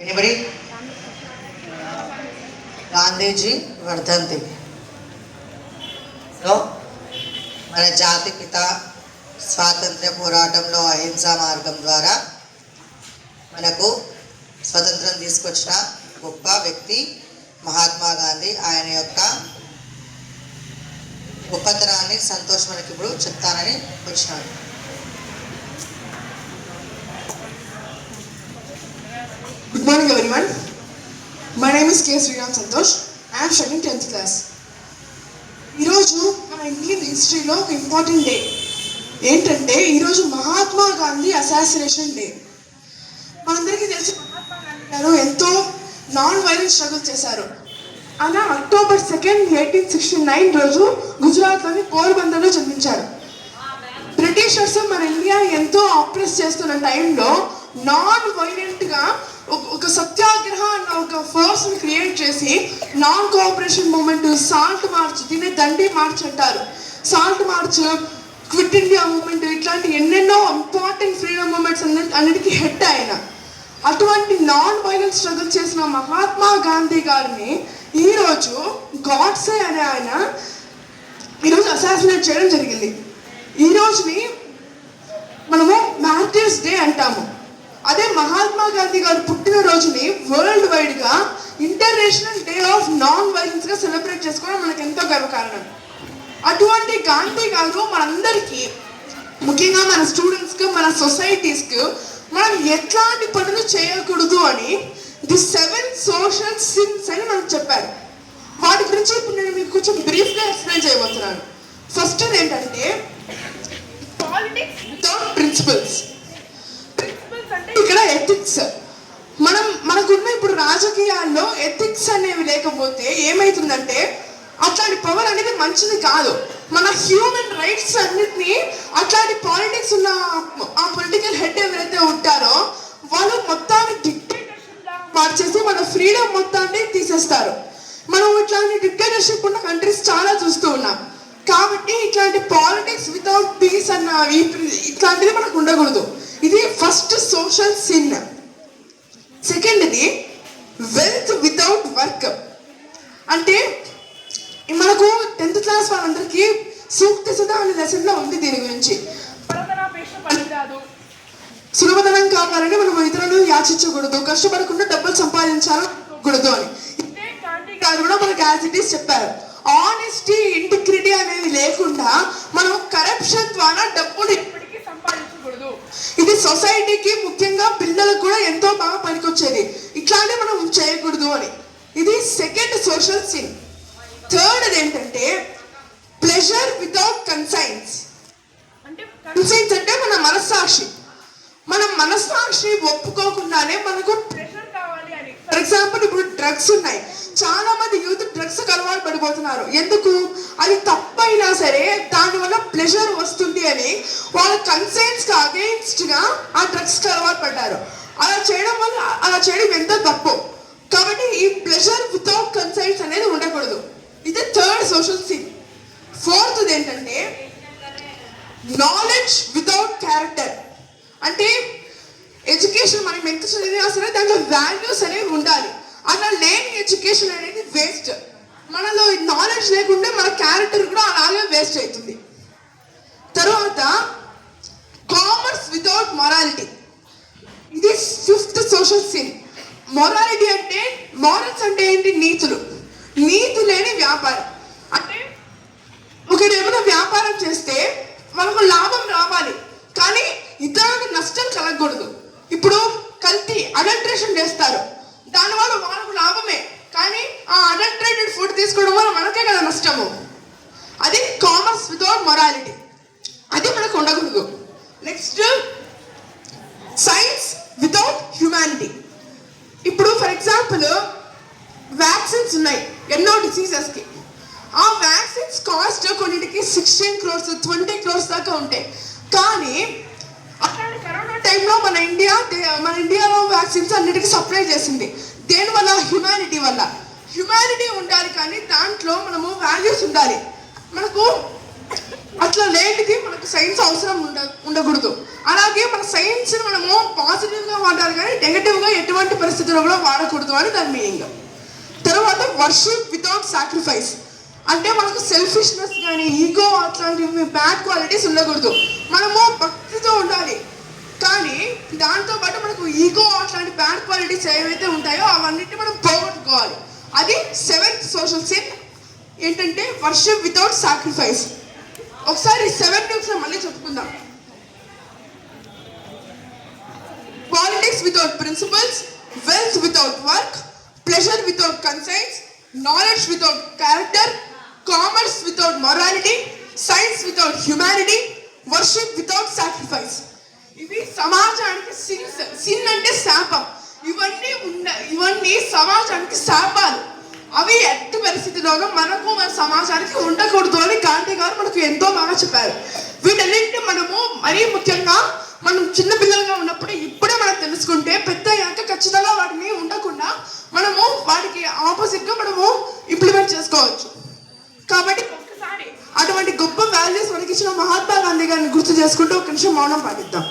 Anybody? Gandhiji వర్ధంతి. So మన జాతి పిత స్వాతంత్ర్య పోరాటంలో అహింసా మార్గం ద్వారా మనకు స్వతంత్రం తీసుకొచ్చిన గొప్ప వ్యక్తి మహాత్మా గాంధీ. ఆయన యొక్క గొప్పతనాన్ని సంతోష్ మనకి ఇప్పుడు చెప్తానని వచ్చినాడు. Good morning everyone. My name is K. Sriram Santosh. I am studying 10th class. ఈరోజు మన ఇండియన్ హిస్టరీలో ఒక ఇంపార్టెంట్ డే ఏంటంటే ఈరోజు మహాత్మా గాంధీ అసాసినేషన్ డే. మనందరికీ తెలిసి మహాత్మా గాంధీ గారు ఎంతో నాన్ వైలెంట్ స్ట్రగుల్ చేశారు. ఆయన అక్టోబర్ 2, 1869 రోజు గుజరాత్లోని పోర్బందర్లో జన్మించారు. బ్రిటిషర్స్ మన ఇండియా ఎంతో ఆప్రెస్ చేస్తున్న టైంలో నాన్ వైలెంట్గా ఒక సత్యాగ్రహ అన్న ఒక ఫోర్స్ని క్రియేట్ చేసి non cooperation moment, salt March, దీన్ని దండి మార్చ్ అంటారు. Salt March, quit India moment, ఇట్లాంటి ఎన్నెన్నో ఇంపార్టెంట్ ఫ్రీడమ్ మూమెంట్స్ అన్నిటికీ హెడ్ ఆయన. అటువంటి నాన్ వైలెంట్ స్ట్రగుల్ చేసిన మహాత్మా గాంధీ గారిని ఈరోజు గాడ్సే అనే ఆయన ఈరోజు అసాసినేట్ చేయడం జరిగింది. ఈ రోజుని మనము మార్టిర్స్ డే అంటాము. అదే మహాత్మా గాంధీ గారు పుట్టినరోజుని వరల్డ్ వైడ్గా ఇంటర్నేషనల్ డే ఆఫ్ నాన్ వైలెన్స్గా సెలబ్రేట్ చేసుకోవడం మనకు ఎంతో గర్వకారణం. అటువంటి గాంధీ గారు మనందరికీ, ముఖ్యంగా మన స్టూడెంట్స్కి, మన సొసైటీస్కి మనం ఎట్లాంటి పనులు చేయకూడదు అని ది 7 సోషల్ సిన్స్ అని మనకు చెప్పారు. వాటి గురించి ఇప్పుడు నేను మీకు కొంచెం బ్రీఫ్గా ఎక్స్ప్లెయిన్ చేయబోతున్నాను. ఫస్ట్ ఏంటంటే పాలిటిక్స్ వితౌట్ ప్రిన్సిపల్స్. అంటే ఇక్కడ ఎథిక్స్. మనకున్న ఇప్పుడు రాజకీయాల్లో ఎథిక్స్ అనేవి లేకపోతే ఏమవుతుందంటే అట్లాంటి పవర్ అనేది మంచిది కాదు. మన హ్యూమన్ రైట్స్ అన్నిటినీ అట్లాంటి పాలిటిక్స్ ఉన్న ఆ పొలిటికల్ హెడ్ ఎవరైతే ఉంటారో వాళ్ళు మొత్తాన్ని డిక్టేటర్షిప్ మార్చేసి మన ఫ్రీడమ్ మొత్తాన్ని తీసేస్తారు. మనం ఇట్లాంటి డిక్టేటర్షిప్ ఉన్న కంట్రీస్ చాలా చూస్తూ ఉన్నాం. కాబట్టి ఇట్లాంటి పాలిటిక్స్ వితౌట్ పీస్ అన్న ఇట్లాంటిది మనకు ఉండకూడదు. ఇది ఫస్ట్ సోషల్ సిన్. సెకండ్ది వెల్త్ వితౌట్ వర్క్. అంటే మనకు 10th క్లాస్ వాళ్ళందరికీ సూక్తి సుధా అనే లెసన్లో ఉంది దీని గురించి. పనికిరాదు, సులభతనం కావాలని మనం ఇతరులను యాచించకూడదు, కష్టపడకుండా డబ్బులు సంపాదించాలకూడదు అని. ఇదే గాంధీ గారు కూడా మనకు యాజ్ ఇట్ ఈస్ చెప్పారు. ఆనెస్టీ, ఇంటిగ్రిటీ అనేది లేకుండా మనం కరప్షన్ ద్వారా డబ్బులు ఎప్పటికీ సంపాదించకూడదు. ఇది సొసైటీకి, ముఖ్యంగా పిల్లలకు కూడా ఎంతో బాగా పనికొచ్చేది. ఇట్లానే మనం చేయకూడదు అని. ఇది సెకండ్ సోషల్ సిన్. థర్డ్ ఏంటంటే ప్లెజర్ వితౌట్ కన్సైన్స్. అంటే కన్సైన్స్ అంటే మన మనస్సాక్షి. మన మనస్సాక్షి ఒప్పుకోకుండానే మనకు ప్లెజర్ కావాలి అని. ఫర్ ఎగ్జాంపుల్ ఇప్పుడు డ్రగ్స్ ఉన్నాయి. చాలా మంది యూత్ డ్రగ్స్ అలవాటు పడిపోతున్నారు. ఎందుకు? అది తప్పైనా సరే దానివల్ల ప్లెజర్ వస్తుంది అని వాళ్ళ కన్సైన్స్ కి అగెయిన్స్ట్ గా ఆ డ్రగ్స్ కి అలవాటు పడ్డారు. అలా చేయడం ఎంతో తప్పు. కాబట్టి ఈ ప్లెజర్ వితౌట్ కన్సైన్స్ అనేది ఉండకూడదు. ఇది థర్డ్ సోషల్ సిన్. ఫోర్త్ ఏంటంటే నాలెడ్జ్ వితౌట్ క్యారెక్టర్. అంటే ఎడ్యుకేషన్ మనం ఎంత చదివినా సరే దాంట్లో వాల్యూస్ అనేవి ఉండాలి. అలా లేని ఎడ్యుకేషన్ అనేది వేస్ట్. మనలో నాలెడ్జ్ లేకుంటే మన క్యారెక్టర్ కూడా అలాగే వేస్ట్ అవుతుంది. తర్వాత కామర్స్ వితౌట్ మొరాలిటీ. ఇది ఫిఫ్త్ సోషల్ సిన్. మొరాలిటీ అంటే, మారల్స్ అంటే ఏంటి? నీతులు. నీతి లేని వ్యాపారం. అంటే ఒకటి ఏమైనా వ్యాపారం చేస్తే మనకు లాభం రావాలి, కానీ ఇతరులకు నష్టం కలగకూడదు. ఇప్పుడు కల్తీ, అడల్ట్రేషన్ చేస్తారు, దానివల్ల వాళ్ళకు లాభమే, కానీ ఆ అడల్ట్రేటెడ్ ఫుడ్ తీసుకోవడం వల్ల మనకే కదా నష్టము. అది కామర్స్ వితౌట్ మొరాలిటీ. అది మనకు ఉండకూడదు. Next science without humanity. ఇప్పుడు ఫర్ ఎగ్జాంపుల్ వ్యాక్సిన్స్ ఉన్నాయి ఎన్నో డిసీజెస్కి. ఆ వ్యాక్సిన్స్ కాస్ట్ కొన్నిటికి 16 crores 20 crores దాకా ఉంటాయి. కానీ అట్లాంటి కరోనా టైంలో మన ఇండియాలో వ్యాక్సిన్స్ అన్నిటికీ సప్లై చేసింది. దేనివల్ల? హ్యుమానిటీ వల్ల. హ్యుమానిటీ ఉండాలి, కానీ దాంట్లో మనము వాల్యూస్ ఉండాలి. మనకు అట్లా లేనిది మనకు సైన్స్ అవసరం ఉండకూడదు. అలాగే మన సైన్స్ మనము పాజిటివ్గా వాడాలి కానీ నెగటివ్గా ఎటువంటి పరిస్థితుల్లో కూడా వాడకూడదు అని దాని మీనింగ్. తర్వాత వర్షిప్ వితౌట్ సాక్రిఫైస్ అంటే మనకు సెల్ఫిష్నెస్ కానీ ఈగో అట్లాంటివి బ్యాడ్ క్వాలిటీస్ ఉండకూడదు. మనము భక్తితో ఉండాలి కానీ దాంతోపాటు మనకు ఈగో అట్లాంటి బ్యాడ్ క్వాలిటీస్ ఏవైతే ఉంటాయో అవన్నిటిని మనం పోగొట్టుకోవాలి. అది 7th సోషల్ సిన్ ఏంటంటే వర్షిప్ వితౌట్ సాక్రిఫైస్. ఒకసారి 7 టిప్స్ మళ్ళీ చెప్పుకుందాం. Politics without principles, wealth without work, pleasure without conscience, knowledge without character, commerce without morality, science without humanity, worship without sacrifice. ఇవి సమాజానికి సిన్స్. సిన్ అంటే శాపం. ఇవన్నీ సమాజానికి శాపాలు. అవి ఎట్టి పరిస్థితిలోనూ మనకు మన సమాజానికి ఉండకూడదు అని గాంధీ గారు మనకు ఎంతో బాగా చెప్పారు. వీటన్నింటినీ మనము మరీ ముఖ్యంగా మనం చిన్నపిల్లలుగా ఉన్నప్పుడు ఇప్పుడే మనం తెలుసుకుంటే పెద్ద అయ్యాక ఖచ్చితంగా వాటిని ఉండకుండా మనము వాటికి ఆపోజిట్గా మనము ఇంప్లిమెంట్ చేసుకోవచ్చు. కాబట్టి ఒక్కసారి అటువంటి గొప్ప వాల్యూస్ మనకి ఇచ్చిన మహాత్మా గాంధీ గారిని గుర్తు చేసుకుంటూ ఒక నిమిషం మౌనం పాటిద్దాం.